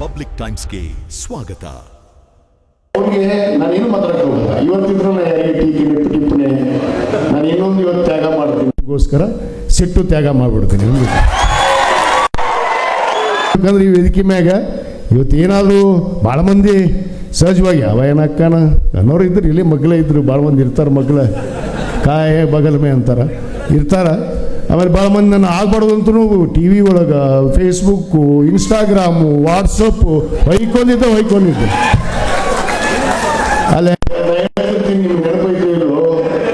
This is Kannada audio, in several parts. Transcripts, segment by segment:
ಪಬ್ಲಿಕ್ ಟೈಮ್ಸ್ಗೆ ಸ್ವಾಗತ. ಅವರಿಗೆ ನಾನೇನು ಮಾತಾಡಕ್ಕೆ ಹೋಗಲ್ಲ. ಇವತ್ತಿದ್ರು ಟಿಪ್ಪಣೆ ನಾನು ಇನ್ನೊಂದು ಇವತ್ತು ತ್ಯಾಗ ಮಾಡ್ತೀನಿ ಸಿಟ್ಟು ತ್ಯಾಗ ಮಾಡಿಬಿಡ್ತೀನಿ. ಯಾಕಂದ್ರೆ ಈ ವೇದಿಕೆ ಮ್ಯಾಗ ಇವತ್ತು ಏನಾದರೂ ಭಾಳ ಮಂದಿ ಸಹಜವಾಗಿ ಅವ ಏನಕ್ಕನ ಅನ್ನೋರು ಇದ್ರು, ಇಲ್ಲಿ ಮಕ್ಕಳೇ ಇದ್ರು, ಭಾಳ ಮಂದಿ ಇರ್ತಾರೆ, ಮಕ್ಕಳ ಕಾಯ ಬಗಲ್ಮೆ ಅಂತಾರೆ ಇರ್ತಾರೆ. ಆಮೇಲೆ ಭಾಳ ಮಂದಿ ನಾನು ಆಗ್ಬಾರ್ದು ಅಂತೂ ಟಿ ವಿ ಒಳಗೆ, ಫೇಸ್ಬುಕ್ಕು, ಇನ್ಸ್ಟಾಗ್ರಾಮು, ವಾಟ್ಸಪ್ಪು ಹೊಯ್ಕೊಂಡಿದ್ದೆ ಅಲ್ಲೇ ನಿಮ್ಗೆ ನೆನಪೈತು ಇಲ್ಲೋ,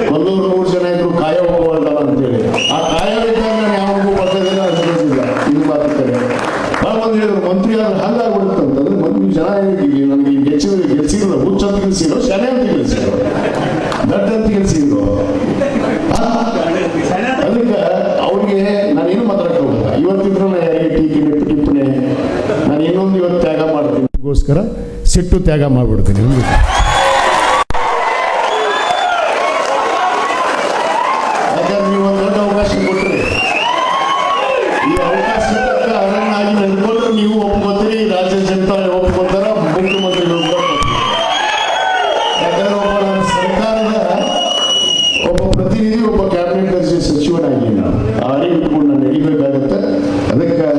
ಕೊಲ್ಲೂರು 3 ಜನ ಇದ್ರು ಕಾಯ ಹೋಗಲ್ಲ ಅಂತೇಳಿ. ಆ ಕಾಯ ಇದ್ದಾಗ ನಾನು ಯಾವಾಗೂ ಬರ್ತದಿಲ್ಲ ಅನ್ಸಿಲ್ಲ. ಇದು ಮಾತಾಡ್ತಾರೆ ಭಾಳ ಮಂದಿ ಹೇಳಿದ್ರು ಮಂತ್ರಿ ಆದ್ರೆ ಹಂಗಾಗ್ಬಿಡುತ್ತೆ ಅಂತಂದ್ರೆ ಮಂದಿ ಜನ ನನಗೆ ಗೆಲ್ಸಿದ್ರು, ಹುಚ್ಚಂತ ಗೆಲ್ಸಿದ್ರು, ಶನೆ ಅಂತ ಗೆಲ್ಸಿದ್ರು, ದಡ್ಡ ಅಂತ ಗೆಲ್ಸಿದ್ರು. ಅದಕ್ಕೆ ಅವ್ರಿಗೆ ನಾನೇನು ಮಾತಾಡಕ್ಕೆ ಹೋಗಲ್ಲ. ಇವತ್ತಿದ್ರು ಟಿಪ್ಪಣೆ ನಾನು ಇನ್ನೊಂದು ಇವತ್ತು ತ್ಯಾಗ ಮಾಡ್ತೀನಿ ಗೋಸ್ಕರ ಸಿಟ್ಟು ತ್ಯಾಗ ಮಾಡಿಬಿಡ್ತೀನಿ. ಯಾಕಂದ್ರೆ ನೀವು ಒಂದು ದೊಡ್ಡ ಅವಕಾಶ ಕೊಟ್ಟರೆ, ಈ ಅವಕಾಶಕ್ಕೆ ಅರಣ್ಣಾಗಿ ನಡೆದುಕೊಂಡ್ರೆ ನೀವು ಒಪ್ಕೋತೀರಿ, ರಾಜ್ಯ ಜನತಾ ಒಪ್ಕೋತಾರ, ಮುಖ್ಯಮಂತ್ರಿಗಳು ಯಾಕಂದ್ರೆ ಒಬ್ಬ ನಮ್ಮ ಸರ್ಕಾರದ ಒಬ್ಬ ಪ್ರತಿನಿಧಿ, ಒಬ್ಬ ಕ್ಯಾಬಿನೆಟ್ ದರ್ಜೆ ಸಚಿವನಾಗಿ ನಾನು ಆ ಅರಿವು ಇಟ್ಕೊಂಡು ನಾನು ನಡಿಬೇಕಾಗತ್ತೆ. ಅದಕ್ಕೆ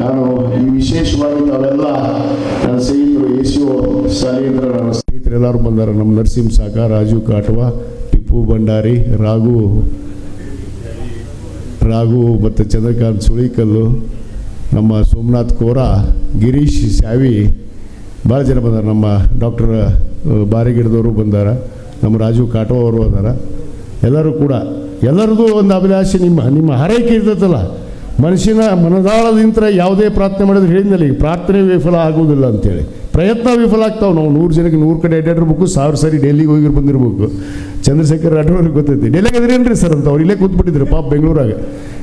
ನಾನು ಈ ವಿಶೇಷವಾಗಿ ತಾವೆಲ್ಲ ನನ್ನ ಸ್ನೇಹಿತರು ACO ಶಾಲೆಯಿಂದ ನನ್ನ ಸ್ನೇಹಿತರು ಎಲ್ಲರೂ ಬಂದಾರ. ನಮ್ಮ ನರಸಿಂಹ ಸಾಕ, ರಾಜು ಕಾಟವಾ, ಟಿಪ್ಪು ಭಂಡಾರಿ, ರಾಘು ಮತ್ತು ಚಂದ್ರಕಾಂತ್ ಸುಳಿಕಲ್ಲು, ನಮ್ಮ ಸೋಮನಾಥ್ ಕೋರಾ, ಗಿರೀಶ್ ಸ್ಯಾವಿ, ಭಾಳ ಜನ ಬಂದಾರ. ನಮ್ಮ ಡಾಕ್ಟರ್ ಬಾರಿಗಿಡದವರು ಬಂದಾರ, ನಮ್ಮ ರಾಜು ಕಾಟೋ ಅವರು ಅದಾರ. ಎಲ್ಲರೂ ಕೂಡ ಎಲ್ಲರದ್ದು ಒಂದು ಅಭಿಲಾಷೆ, ನಿಮ್ಮ ಹಾರೈಕೆ ಇರ್ತೈತಲ್ಲ, ಮನುಷ್ಯನ ಮನದಾಳದಿಂದ ಯಾವುದೇ ಪ್ರಾರ್ಥನೆ ಮಾಡಿದ್ರೆ ಹೇಳಿದ್ನಲ್ಲ, ಈಗ ಪ್ರಾರ್ಥನೆ ವಿಫಲ ಆಗುವುದಿಲ್ಲ ಅಂತೇಳಿ, ಪ್ರಯತ್ನ ವಿಫಲ ಆಗ್ತಾವೆ. ನಾವು 100 ಜನಕ್ಕೆ 100 ಕಡೆ ಅಡ್ಡಾಡಿರ್ಬೇಕು, 1000 ಸರಿ ಡೆಲ್ಲಿಗೆ ಹೋಗಿ ಬಂದಿರ್ಬೇಕು. ಚಂದ್ರಶೇಖರ್ ರಾಠೋಡ್ರಿಗೆ ಗೊತ್ತೈತಿ, ಡೆಲ್ಲಿಗೆ ಅದ್ರೇನ್ರಿ ಸರ್ ಅಂತ ಅವ್ರು ಇಲ್ಲೇ ಕೂತ್ಬಿಟ್ಟಿದ್ರು ಪಾಪ ಬೆಂಗಳೂರಾಗ.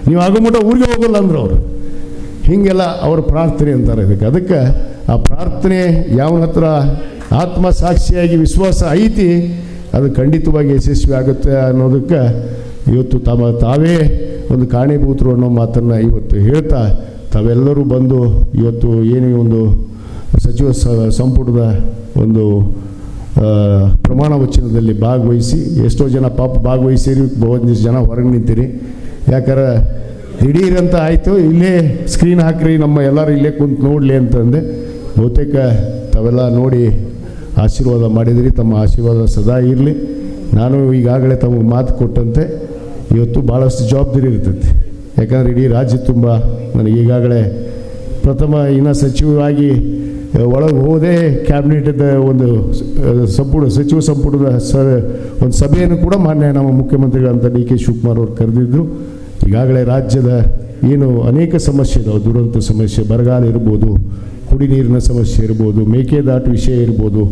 ನೀವು ಆಗೋ ಮಟ್ಟ ಊರಿಗೆ ಹೋಗಲ್ಲ ಅಂದ್ರೆ ಅವರು ಹೀಗೆಲ್ಲ ಅವ್ರ ಪ್ರಾರ್ಥನೆ ಅಂತಾರೆ ಇದಕ್ಕೆ. ಅದಕ್ಕೆ ಆ ಪ್ರಾರ್ಥನೆ ಯಾವನ ಹತ್ರ ಆತ್ಮಸಾಕ್ಷಿಯಾಗಿ ವಿಶ್ವಾಸ ಐತಿ, ಅದು ಖಂಡಿತವಾಗಿ ಯಶಸ್ವಿ ಆಗುತ್ತೆ ಅನ್ನೋದಕ್ಕೆ ಇವತ್ತು ತಾವೇ ಒಂದು ಕಾರಣೀಭೂತರು ಅನ್ನೋ ಮಾತನ್ನು ಇವತ್ತು ಹೇಳ್ತಾ, ತಾವೆಲ್ಲರೂ ಬಂದು ಇವತ್ತು ಏನೇ ಒಂದು ಸಚಿವ ಸಂಪುಟದ ಒಂದು ಪ್ರಮಾಣ ವಚನದಲ್ಲಿ ಭಾಗವಹಿಸಿ, ಎಷ್ಟೋ ಜನ ಪಾಪ ಭಾಗವಹಿಸಿರಿ, ಒಂದಿಷ್ಟು ಜನ ಹೊರಗೆ ನಿಂತಿರಿ. ಯಾಕಂದ್ರೆ ದಿಢೀರಂತ ಆಯಿತು, ಇಲ್ಲೇ ಸ್ಕ್ರೀನ್ ಹಾಕ್ರಿ, ನಮ್ಮ ಎಲ್ಲರೂ ಇಲ್ಲೇ ಕುಂತು ನೋಡಲಿ ಅಂತಂದೆ. ಬಹುತೇಕ ತಾವೆಲ್ಲ ನೋಡಿ ಆಶೀರ್ವಾದ ಮಾಡಿದಿರಿ. ತಮ್ಮ ಆಶೀರ್ವಾದ ಸದಾ ಇರಲಿ. ನಾನು ಈಗಾಗಲೇ ತಮಗೆ ಮಾತು ಕೊಟ್ಟಂತೆ ಇವತ್ತು ಭಾಳಷ್ಟು ಜವಾಬ್ದಾರಿ ಇರ್ತೈತಿ. ಯಾಕಂದರೆ ಇಡೀ ರಾಜ್ಯ ತುಂಬ ನನಗೆ ಈಗಾಗಲೇ ಪ್ರಥಮ ಸಚಿವವಾಗಿ ಒಳಗೆ ಹೋದೆ. ಕ್ಯಾಬಿನೆಟ್ದ ಒಂದು ಸಚಿವ ಸಂಪುಟದ ಒಂದು ಸಭೆಯನ್ನು ಕೂಡ ಮಾನ್ಯ ನಮ್ಮ ಮುಖ್ಯಮಂತ್ರಿಗಳಂತ DK ಶಿವಕುಮಾರ್ ಅವರು ಕರೆದಿದ್ದರು. ಈಗಾಗಲೇ ರಾಜ್ಯದ ಏನು ಅನೇಕ ಸಮಸ್ಯೆ ಇದಾವೆ, ದುರಂತ ಸಮಸ್ಯೆ, ಬರಗಾಲ ಇರ್ಬೋದು, ಕುಡಿ ನೀರಿನ ಸಮಸ್ಯೆ ಇರ್ಬೋದು, ಮೇಕೆದಾಟು ವಿಷಯ ಇರ್ಬೋದು,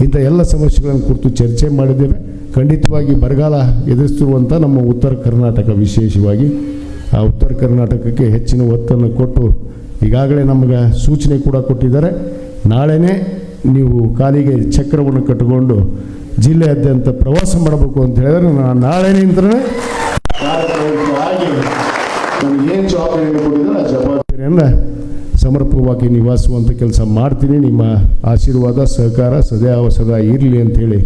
ಇಂಥ ಎಲ್ಲ ಸಮಸ್ಯೆಗಳನ್ನು ಕುರಿತು ಚರ್ಚೆ ಮಾಡಿದ್ದೇವೆ. ಖಂಡಿತವಾಗಿ ಬರಗಾಲ ಎದುರಿಸ್ತಿರುವಂಥ ನಮ್ಮ ಉತ್ತರ ಕರ್ನಾಟಕ, ವಿಶೇಷವಾಗಿ ಆ ಉತ್ತರ ಕರ್ನಾಟಕಕ್ಕೆ ಹೆಚ್ಚಿನ ಒತ್ತನ್ನು ಕೊಟ್ಟು ಈಗಾಗಲೇ ನಮಗೆ ಸೂಚನೆ ಕೂಡ ಕೊಟ್ಟಿದ್ದಾರೆ. ನಾಳೆನೇ ನೀವು ಕಾಲಿಗೆ ಚಕ್ರವನ್ನು ಕಟ್ಟಿಕೊಂಡು ಜಿಲ್ಲೆಯಾದ್ಯಂತ ಪ್ರವಾಸ ಮಾಡಬೇಕು ಅಂತ ಹೇಳಿದ್ರೆ, ನಾನು ನಾಳೆನಿಂದಲೇ ಆಗಿ ನನಗೇನು ಜವಾಬ್ದಾರಿಯನ್ನು ಕೊಟ್ಟಿದ್ದಾರೆ ಆ ಜವಾಬ್ದಾರಿಯನ್ನು ಸಮರ್ಪಕವಾಗಿ ನಿಭಾಯಿಸುವಂಥ ಕೆಲಸ ಮಾಡ್ತೀನಿ. ನಿಮ್ಮ ಆಶೀರ್ವಾದ ಸಹಕಾರ ಸದಾ ಇರಲಿ ಅಂಥೇಳಿ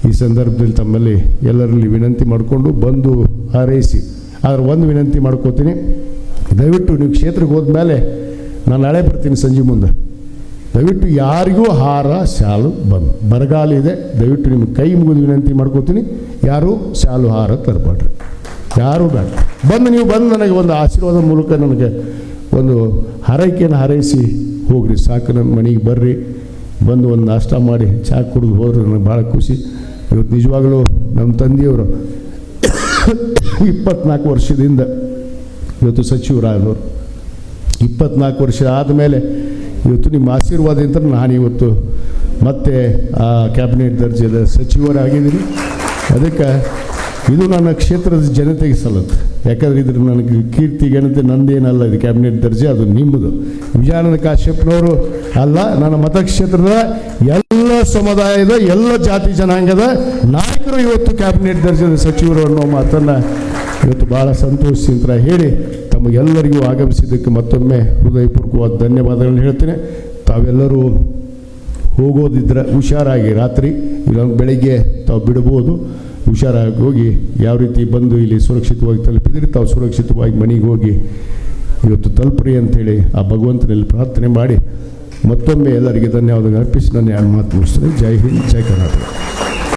ಈ ಸಂದರ್ಭದಲ್ಲಿ ತಮ್ಮಲ್ಲಿ ಎಲ್ಲರಲ್ಲಿ ವಿನಂತಿ ಮಾಡಿಕೊಂಡು ಬಂದು ಹಾರೈಸಿ. ಆದರೆ ಒಂದು ವಿನಂತಿ ಮಾಡ್ಕೋತೀನಿ, ದಯವಿಟ್ಟು ನೀವು ಕ್ಷೇತ್ರಕ್ಕೆ ಹೋದ್ಮೇಲೆ ನಾನು ನಾಳೆ ಬರ್ತೀನಿ ಸಂಜೆ ಮುಂದೆ, ದಯವಿಟ್ಟು ಯಾರಿಗೂ ಹಾರ ಶಾಲು ಬರಗಾಲ ಇದೆ, ದಯವಿಟ್ಟು ನಿಮ್ಗೆ ಕೈ ಮುಗಿದು ವಿನಂತಿ ಮಾಡ್ಕೋತೀನಿ, ಯಾರೂ ಶಾಲು ಹಾರ ತರಬೇಡ್ರಿ, ಯಾರೂ ಬೇಡ. ನೀವು ಬಂದು ನನಗೆ ಒಂದು ಆಶೀರ್ವಾದ ಮೂಲಕ ನನಗೆ ಒಂದು ಹಾರೈಕೆಯನ್ನು ಹಾರೈಸಿ ಹೋಗ್ರಿ ಸಾಕು. ನನ್ನ ಮನೆಗೆ ಬರ್ರಿ, ಬಂದು ಒಂದು ನಾಷ್ಟ ಮಾಡಿ ಚಹಾ ಕುಡಿದು ಹೋದ್ರೆ ನನಗೆ ಭಾಳ ಖುಷಿ. ಇವತ್ತು ನಿಜವಾಗಲೂ ನಮ್ಮ ತಂದೆಯವರು 24 ವರ್ಷದಿಂದ ಇವತ್ತು ಸಚಿವರಾದವರು, 24 ವರ್ಷ ಆದಮೇಲೆ ಇವತ್ತು ನಿಮ್ಮ ಆಶೀರ್ವಾದದಿಂದ ನಾನು ಇವತ್ತು ಮತ್ತೆ ಆ ಕ್ಯಾಬಿನೆಟ್ ದರ್ಜೆದ ಸಚಿವರಾಗಿದ್ದೀನಿ. ಅದಕ್ಕೆ ಇದು ನನ್ನ ಕ್ಷೇತ್ರದ ಜನತೆಗೆ ಸಲ್ಲತ್ತೆ. ಯಾಕಂದರೆ ಇದ್ರ ನನಗೆ ಕೀರ್ತಿ ಘನತೆ ನಂದೇನಲ್ಲ, ಇದು ಕ್ಯಾಬಿನೆಟ್ ದರ್ಜೆ ಅದು ನಿಮ್ಮದು. ವಿಜಯಾನಂದ ಕಾಶ್ಯಪ್ನವರು ಅಲ್ಲ, ನನ್ನ ಮತಕ್ಷೇತ್ರದ ಎಲ್ಲ ಸಮುದಾಯದ ಎಲ್ಲ ಜಾತಿ ಜನಾಂಗದ ನಾಯಕರು ಇವತ್ತು ಕ್ಯಾಬಿನೆಟ್ ದರ್ಜೆದ ಸಚಿವರು ಅನ್ನೋ ಮಾತನ್ನು ಇವತ್ತು ಭಾಳ ಸಂತೋಷದಿಂದ ಹೇಳಿ ತಮಗೆಲ್ಲರಿಗೂ ಆಗಮಿಸಿದ್ದಕ್ಕೆ ಮತ್ತೊಮ್ಮೆ ಹೃದಯಪೂರ್ವಕವಾದ ಧನ್ಯವಾದಗಳನ್ನು ಹೇಳ್ತೇನೆ. ತಾವೆಲ್ಲರೂ ಹೋಗೋದಿದ್ರೆ ಹುಷಾರಾಗಿ ರಾತ್ರಿ ಇಲ್ಲ ಬೆಳಗ್ಗೆ ತಾವು ಬಿಡ್ಬೋದು. ಹುಷಾರಾಗಿ ಹೋಗಿ ಯಾವ ರೀತಿ ಬಂದು ಇಲ್ಲಿ ಸುರಕ್ಷಿತವಾಗಿ ತಲುಪಿದರೆ ತಾವು ಸುರಕ್ಷಿತವಾಗಿ ಮನೆಗೆ ಹೋಗಿ ಇವತ್ತು ತಲುಪ್ರಿ ಅಂಥೇಳಿ ಆ ಭಗವಂತನಲ್ಲಿ ಪ್ರಾರ್ಥನೆ ಮಾಡಿ ಮತ್ತೊಮ್ಮೆ ಎಲ್ಲರಿಗೆ ಧನ್ಯವಾದ ಅರ್ಪಿಸಿ ನನ್ನ ಎರಡು ಮಾತು ಮುಗಿಸ್ತೇನೆ. ಜೈ ಹಿಂದ್, ಜೈ ಕರ್ನಾಟಕ.